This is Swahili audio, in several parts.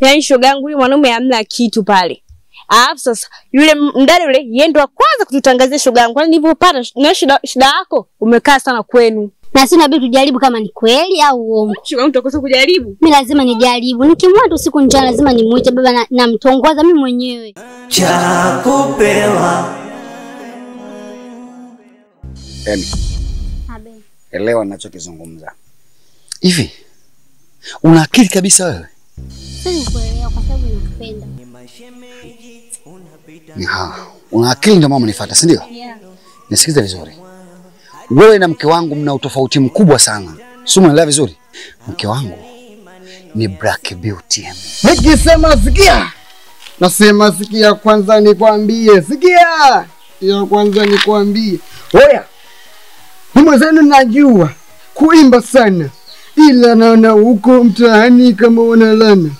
Yaani shoga yangu yule mwanaume hamna kitu pale. Alafu sasa yule mdada yule yeye ndo kwanza kututangazia shoga yangu. Kwani nilipopata na shida yako umekaa sana kwenu. Na sina bidi tujaribu kama ni kweli au uongo. Shoga yangu tutakosa kujaribu. Mimi lazima nijaribu. Nikimwona usiku njana lazima nimuite baba na mtongoza mimi mwenyewe. Cha kupewa. Emi. Abe. Elewa ninachokizungumza. Hivi una akili kabisa wewe? Sasa kuelewa kwa sababu nakupenda. Una akili ndio mama unifuata, si ndio? Yeah. Nisikize vizuri. Wewe na mke wangu mna utofauti mkubwa sana. Sio, unaelewa vizuri? Mke wangu ni Black Beauty. Nikisema sikia. Nasema sikia kwanza nikwambie. Sikia. Ya kwanza nikwambie. Oya. Mimi zenu najua kuimba sana. Ila naona huko mtaani kama wanalana.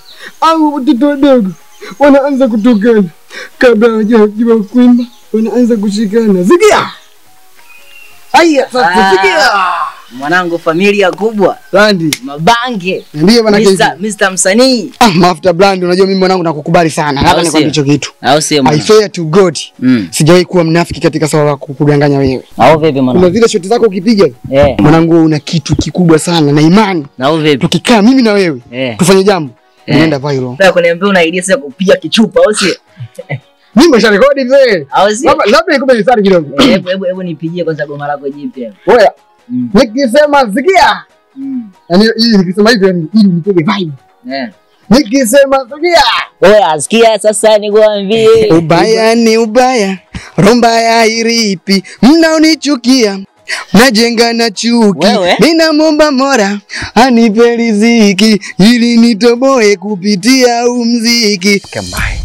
Au watoto wadogo wanaanza kutokana. Kabla hawajajua kuimba wanaanza kushikana. Sikia. Haya sasa sikia. Mwanangu familia kubwa. Brandi. Mabange. Ndiye bwana Mr. Msanii. Mafuta Brandi, unajua mimi mwanangu nakukubali sana. Hata nikwambie hicho kitu. Au sio I swear to God. Sijawahi kuwa mnafiki katika swala la kukudanganya wewe. Au vipi mwanangu? Kuna zile shoti zako ukipiga. Mwanangu una kitu kikubwa sana na imani. Na au vipi? Tukikaa mimi na wewe tufanye jambo. Nenda viral. Nataka kuniambia una idea sasa kupiga kichupa au sio? Mimi nimesharekodi mzee. Au sio? Labda nikupe mistari kidogo. Hebu nipigie kwanza goma lako jipya. Oya. Nikisema sikia. Yaani hii nikisema hivi yani ili nipige vibe. Nikisema sikia. Oya sikia sasa nikwambie. Ubaya ni ubaya. Romba ya iripi. Mnaonichukia. Najenga na chuki. Ninamwomba Mola anipe riziki ili nitoboe kupitia muziki. Kambaye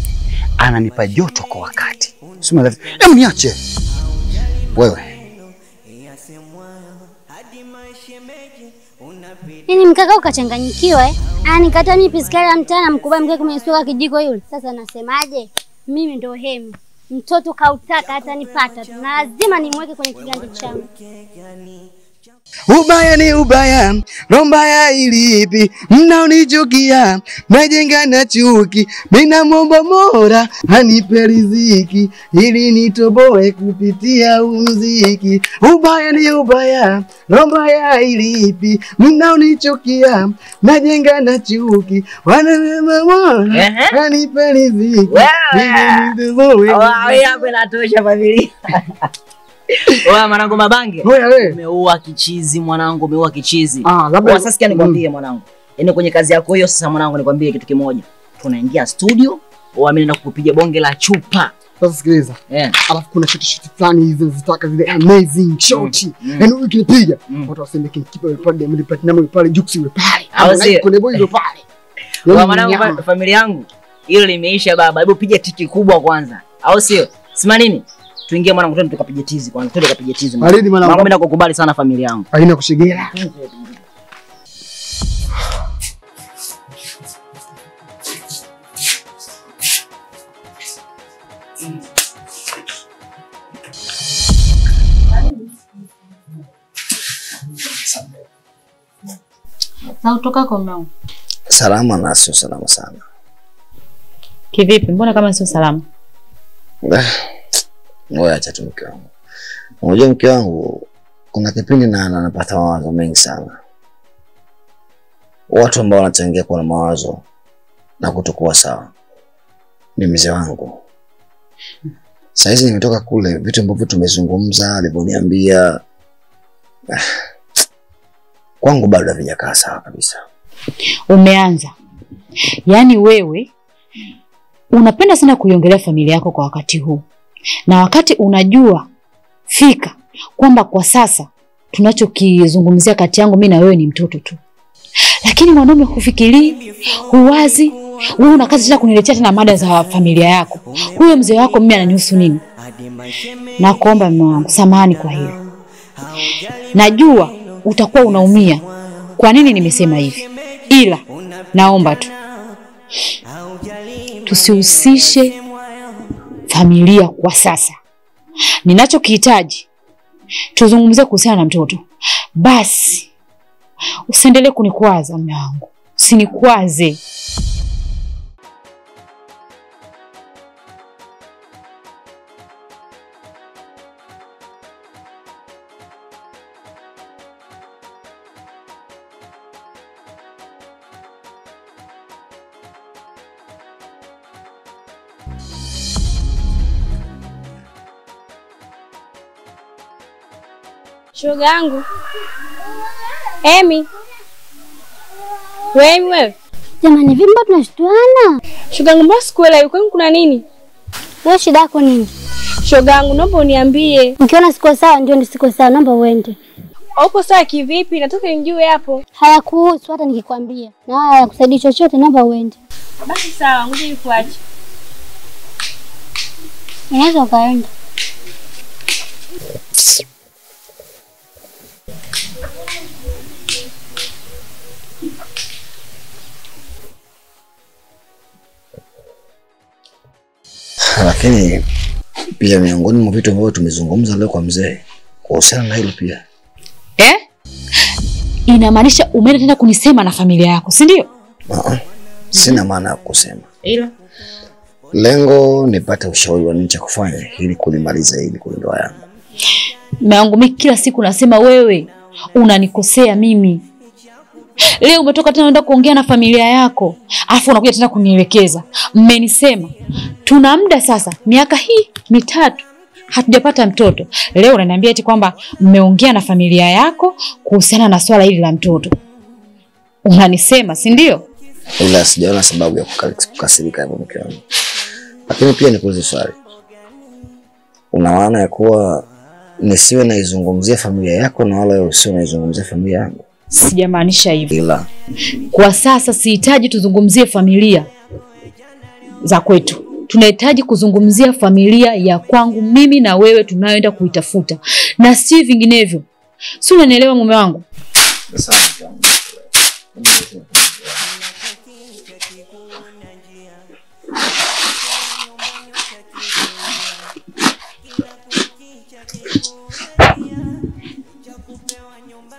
ananipa joto kwa wakati. Sema hebu niache. Wewe. Nini mkaka ukachanganyikiwa Anikata mimi piskari ya mtana mkubwa mkeke kumesuka kijiko yule. Sasa nasemaje? Mimi ndo Hemi. Mtoto kautaka hata nipata tu. Na lazima nimweke kwenye kiganja changu. Ubaya ni ubaya, romba ya ilipi, mnaonichukia, najenga na chuki, ninamwomba Mola anipe riziki ili nitoboe kupitia muziki. Ubaya ni ubaya, romba ya ilipi, mnaonichukia, najenga na chuki, wanamwomba Mola anipe riziki ili nitoboe. Hapo inatosha familia. Oya mwanangu Mabange. Umeua kichizi mwanangu, umeua kichizi. Labda sasa sikia nikwambie mwanangu. Yaani kwenye kazi yako hiyo sasa mwanangu nikwambie kitu kimoja. Tunaingia studio, mimi naenda kukupiga bonge la chupa. Sasa sikiliza. Alafu kuna shoti fulani hizo zitaka zile amazing shoti. Yaani ukinipiga, watu waseme kipa yule pale, mimi platinum yule pale, Jux yule pale. Kuna boy yule pale. Oya mwanangu familia yangu. Hilo limeisha baba. Hebu piga tiki kubwa kwanza. Au sio? Sima nini? Tuingie mwanangu twende tukapige tizi kwanza. Twende tukapige tizi mwanangu. Mimi nakukubali sana familia yangu. Haina kushigela. Na utoka kwa mnao? Salama na sio salama sana. Kivipi? Mbona kama sio salama? Ngoja acha tu mke wangu. Unajua mke wangu kuna kipindi na anapata mawazo mengi sana. Watu ambao wanachangia kwa mawazo na kutokuwa sawa ni mzee wangu. Saizi nimetoka kule, vitu ambavyo tumezungumza, alivyoniambia kwangu bado havijakaa sawa kabisa. Umeanza. Yaani wewe unapenda sana kuiongelea familia yako kwa wakati huu. Na wakati unajua fika kwamba kwa sasa tunachokizungumzia kati yangu mimi na wewe ni mtoto tu. Lakini mwanaume hufikiri, huwazi, wewe una kazi ya kuniletea tena mada za familia yako. Huyo mzee wako mimi ananihusu nini? Na kuomba mume wangu samahani kwa hilo. Najua utakuwa unaumia. Kwa nini nimesema hivi? Ila naomba tu tusihusishe familia kwa sasa. Ninachokihitaji tuzungumzie kuhusiana na mtoto. Basi usiendelee kunikwaza mume wangu. Usinikwaze. Shoga yangu. Emi. Wewe. Jamani, vipi mbona tunashtuana? Shoga yangu mbona sikuelewi kwani kuna nini? Wewe shida yako nini? Shoga yangu naomba uniambie. Ukiona siko sawa ndio siko sawa, naomba uende. Upo sawa kivipi? Nataka nijue hapo. Hayakuhusu hata nikikwambia. Na hayakusaidii chochote, naomba uende. Basi sawa, ngoja nikuache. Unaweza ukaenda. Lakini pia miongoni mwa vitu ambavyo tumezungumza leo kwa mzee kuhusiana na hilo pia. Inamaanisha umeenda tena kunisema na familia yako, si ndio? Sina maana ya kusema. Ila lengo nipate ushauri wa nini cha kufanya ili kulimaliza hili kwa ndoa yangu. Meangu mimi kila siku nasema wewe unanikosea mimi. Leo umetoka tena unaenda kuongea na familia yako, afu unakuja tena kunielekeza. Mmenisema tuna muda sasa miaka hii 3 hatujapata mtoto. Leo unaniambia eti kwamba mmeongea na familia yako kuhusiana na swala hili la mtoto. Unanisema, si ndio? Ila sijaona sababu ya kukasirika hapo mke wangu. Lakini pia nikuulize swali. Una maana ya kuwa nisiwe naizungumzia familia yako na wala usiwe naizungumzia familia yangu? Sijamaanisha hivyo. Ila kwa sasa sihitaji tuzungumzie familia za kwetu. Tunahitaji kuzungumzia familia ya kwangu mimi na wewe tunayoenda kuitafuta. Na si vinginevyo. Si unanielewa mume wangu? sawa.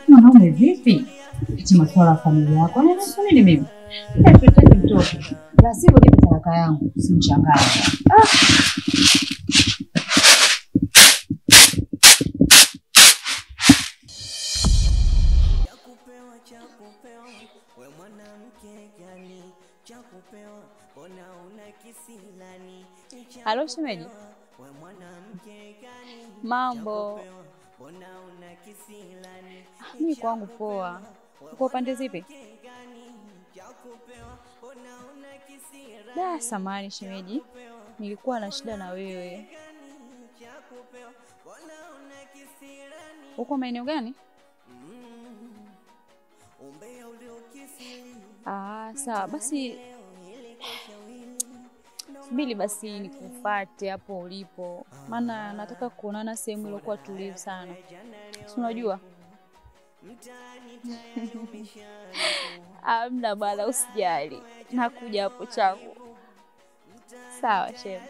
Mwanaume vipi? Eti masuala ya familia yako. Unaniambia nini mimi? Nataka mtoto. La sivyo nipe talaka yangu, usimchanganye. Halo shemeji. Mambo. Mimi kwangu poa. Uko pande zipi? Samahani shemeji. Nilikuwa na shida na wewe. Uko maeneo gani? Sawa basi. Subiri basi nikufuate hapo ulipo. Maana nataka kuonana sehemu iliyokuwa tulivu sana. Si unajua? Amna bala usijali. Nakuja hapo changu. Sawa shemeji.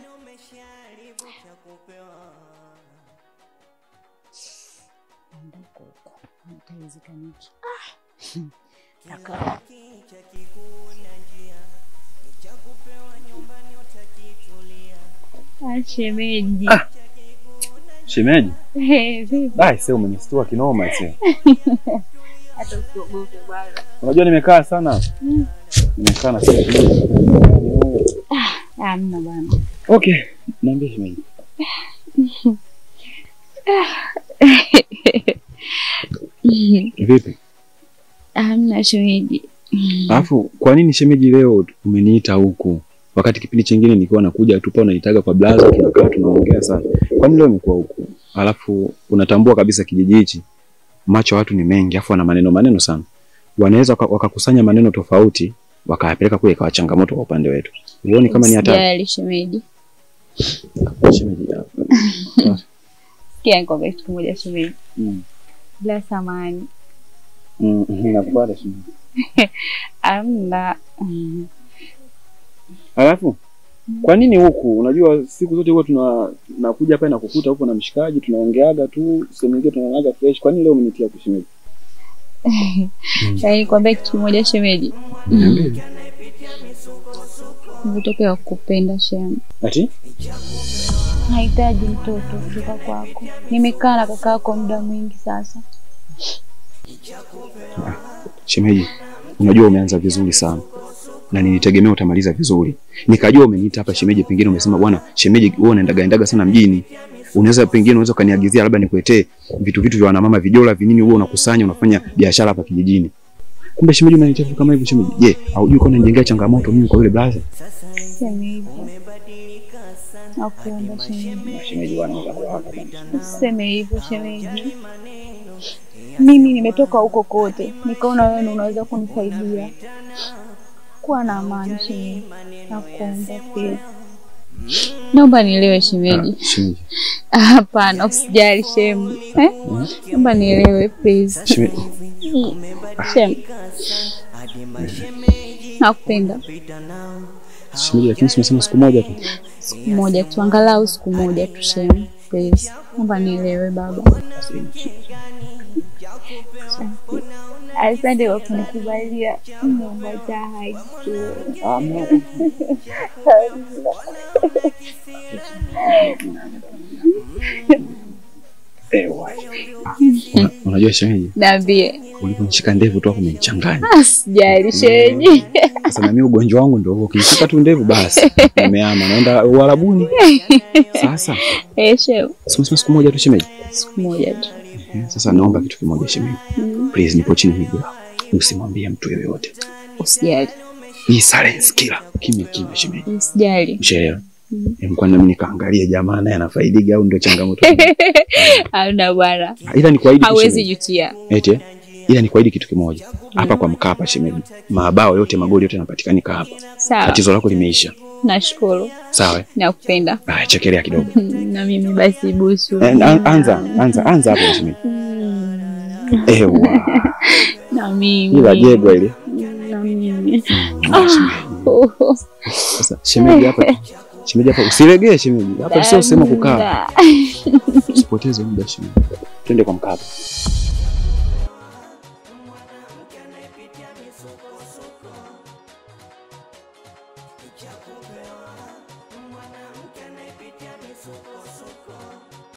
Ndoko huko. Nitaizikaniki. Taka. Shemeji. Shemeji? Vipi? Sasa umenistua kinoma sasa. Hata usiogope bwana. Unajua nimekaa sana. Nimekaa na sisi. Amna bwana. Okay, niambie shemeji. Vipi? Amna shemeji. Alafu kwa nini shemeji leo umeniita huku? Wakati kipindi kingine nilikuwa nakuja tu pa unanitaga kwa blaza tunakaa tunaongea sana. Kwa nini leo umekuwa huku? Alafu unatambua kabisa kijiji hichi macho watu ni mengi afu wana maneno sana. Wanaweza wakakusanya maneno tofauti wakayapeleka kule kwa changamoto kwa upande wetu. Uone kama ni hatari. Sijali shemeji. Shemeji hapo. Kia ngombe kitu moja shemeji. Bila samani. Nakubali shemeji. Amna. Alafu kwa nini huku? Unajua siku zote huwa tunakuja hapa na kukuta huko na mshikaji tunaongeaga tu, sehemu nyingine tunaonaga fresh. Kwa nini leo umenitia kushemeji? Yaani nikwambia kitu kimoja shemeji. Nitokea kukupenda shemu. Ati? Nahitaji mtoto kutoka kwako. Nimekaa na kaka yako muda mwingi sasa. Shemeji, unajua umeanza vizuri sana. Na nilitegemea utamaliza vizuri. Nikajua umeniita hapa shemeji, pengine umesema bwana shemeji wewe unaendaga sana mjini. Unaweza pengine unaweza kaniagizia labda nikuletee vitu vya wanamama, vijola vinini, wewe unakusanya unafanya biashara hapa kijijini. Kumbe shemeji unanitia vitu kama hivyo shemeji. Je, haujui kwa unanijengea changamoto mimi kwa yule brother? Shemeji. Nakuomba shemeji. Shemeji wanaweza kuwaka. Useme hivyo shemeji. Mimi nimetoka huko kote. Nikaona wewe unaweza kunisaidia. Kuwa na amani shemeji. Nakuomba pia. Naomba nielewe shemeji. Shemeji. Hapana, usijali shemu. Naomba nielewe please. Shemeji. Shemu. Nakupenda. Shemeji, lakini simesema siku moja tu. Siku moja tu, angalau siku moja tu shemu. Please. Naomba nielewe baba. Asante kwa kunikubalia. Naomba jahai. Unajua shemeji? Niambie. Uliponishika ndevu tu hapo umenichanganya. Sijali shemeji. Sasa na mimi ugonjwa wangu ndio huo, ukishika tu ndevu basi nimeama naenda Uarabuni. Sasa shemu. Siku moja tu shemeji. Siku moja tu. Sasa naomba kitu kimoja shemeji. Please nipo chini hivi. Usimwambie mtu yoyote. Usijali. Ni silence killer. Kimya shemeji. Usijali. Mshaelewa? Mkwani nami nikaangalia jamaa naye anafaidika au ndio changamoto? Hauna bwana. Ila ni kuahidi hawezi jutia. Eti ila ni kuahidi kitu kimoja. Hapa kwa Mkapa shemeji. Mabao yote magoli yote yanapatikanika hapa. Sawa. Tatizo lako limeisha. Nashukuru. Sawa. Nakupenda. Chekelea kidogo. Na mimi basi busu. Anza hapo shemeji. Ewa. Na mimi. Ila jego ile. Na mimi. Sasa shemeji hapa. Shemeji hapa usilegee shemeji. Hapa sio sema kukaa. Usipoteze muda shemeji. Twende kwa Mkapa.